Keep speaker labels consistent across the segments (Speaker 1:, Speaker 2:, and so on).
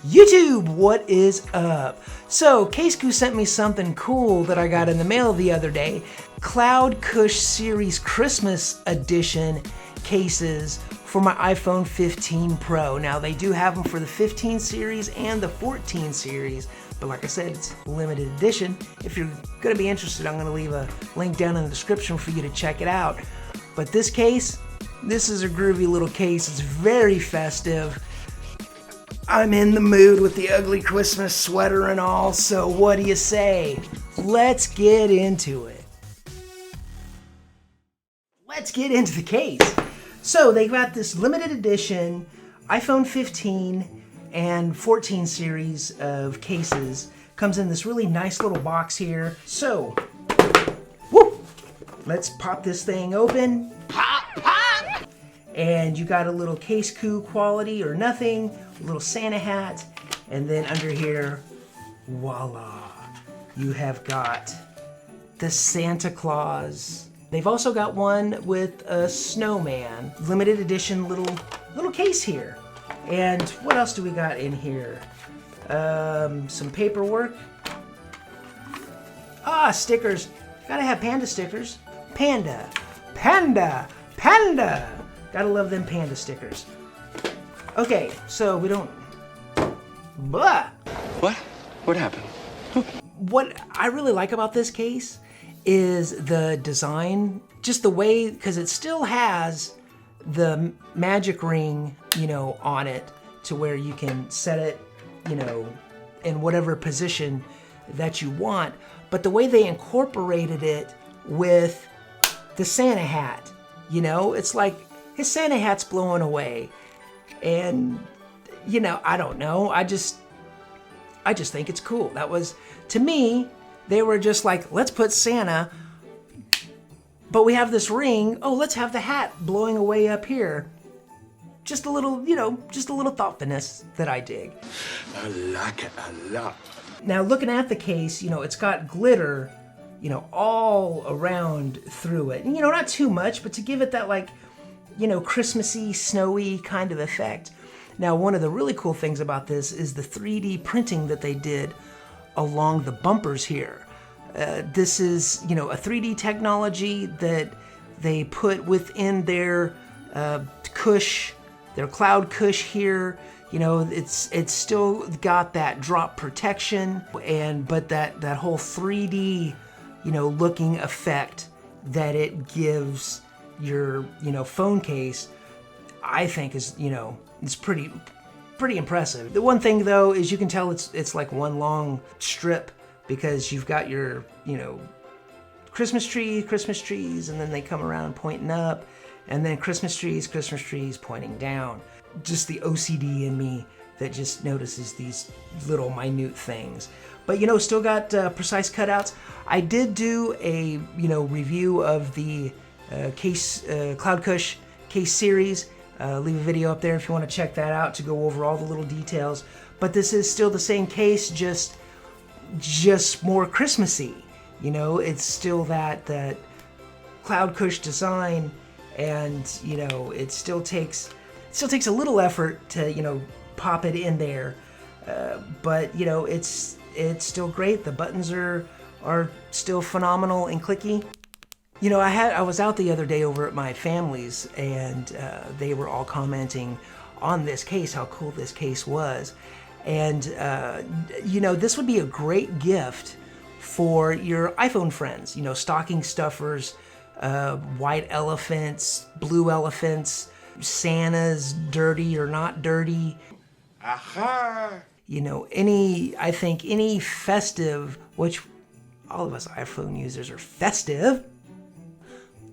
Speaker 1: YouTube, what is up? So, Casekoo sent me something cool that I got in the mail the other day. Cush Series Christmas Edition cases for my iPhone 15 Pro. Now, they do have them for the 15 series and the 14 series, but like I said, it's limited edition. If you're gonna be interested, I'm gonna leave a link down in the description for you to check it out. But this case, this is a groovy little case. It's very festive. I'm in the mood with the ugly Christmas sweater and all, so what do you say? Let's get into it. Let's get into the case. So they got this limited edition iPhone 15 and 14 series of cases. Comes in this really nice little box here. So, let's pop this thing open. Pop, pop! And you got a little Casekoo quality or nothing, a little Santa hat, and then under here, voila, you have got the Santa Claus. They've also got one with a snowman, limited edition little case here. And what else do we got in here? Some paperwork. Stickers. Gotta have panda stickers. Panda, panda, panda. Gotta love them panda stickers. Okay, so we don't... Blah!
Speaker 2: What? What happened?
Speaker 1: What I really like about this case is the design, just the way, because it still has the magic ring, on it to where you can set it, in whatever position that you want. But the way they incorporated it with the Santa hat, it's like his Santa hat's blowing away. And, I don't know. I just think it's cool. That was, to me, they were just like, let's put Santa, but we have this ring. Oh, let's have the hat blowing away up here. Just a little, just a little thoughtfulness that I dig.
Speaker 2: I like it a lot.
Speaker 1: Now, looking at the case, it's got glitter, all around through it. And, not too much, but to give it that, Christmassy, snowy kind of effect. Now, one of the really cool things about this is the 3D printing that they did along the bumpers here. This is, a 3D technology that they put within their Cush, their Cloud Cush here. It's still got that drop protection, but that whole 3D, looking effect that it gives your, phone case, I think is, it's pretty impressive. The one thing though is you can tell it's like one long strip, because you've got your, Christmas trees, and then they come around pointing up, and then Christmas trees pointing down. Just the OCD in me that just notices these little minute things. But still got precise cutouts. I did do a review of the Cloud Cush case series. Leave a video up there if you want to check that out to go over all the little details. But this is still the same case, just more Christmassy. It's still that Cloud Cush design, and it still takes a little effort to pop it in there. But it's still great. The buttons are still phenomenal and clicky. I was out the other day over at my family's, and they were all commenting on this case, how cool this case was. And, this would be a great gift for your iPhone friends, stocking stuffers, white elephants, blue elephants, Santa's dirty or not dirty.
Speaker 2: Aha!
Speaker 1: Any festive, which all of us iPhone users are festive.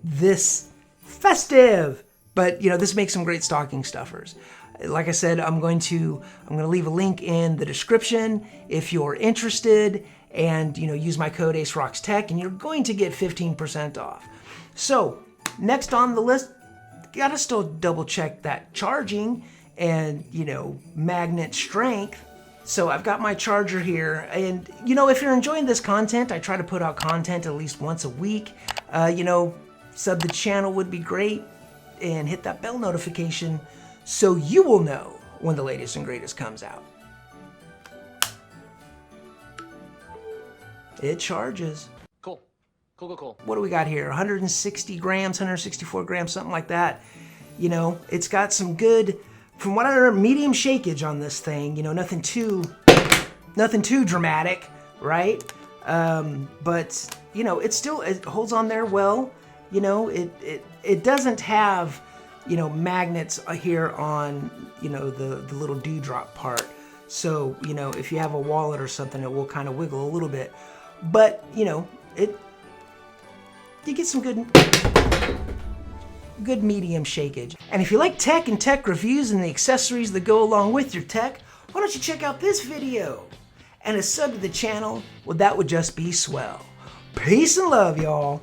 Speaker 1: This festive, but this makes some great stocking stuffers. Like I said, I'm going to leave a link in the description if you're interested, and use my code AceRocksTech, and you're going to get 15% off. So next on the list, gotta still double check that charging and magnet strength. So I've got my charger here, and if you're enjoying this content, I try to put out content at least once a week. Sub the channel would be great, and hit that bell notification so you will know when the latest and greatest comes out. It charges.
Speaker 3: Cool. Cool.
Speaker 1: What do we got here? 160 grams, 164 grams, something like that. You know, it's got some good, from what I remember, medium shakeage on this thing. You know, nothing too dramatic, right? But you know, it holds on there well. You know, it doesn't have, you know, magnets here on, you know, the little dewdrop part. So, you know, if you have a wallet or something, it will kind of wiggle a little bit. But, you know, you get some good medium shakeage. And if you like tech and tech reviews and the accessories that go along with your tech, why don't you check out this video? And a sub to the channel, well, that would just be swell. Peace and love, y'all.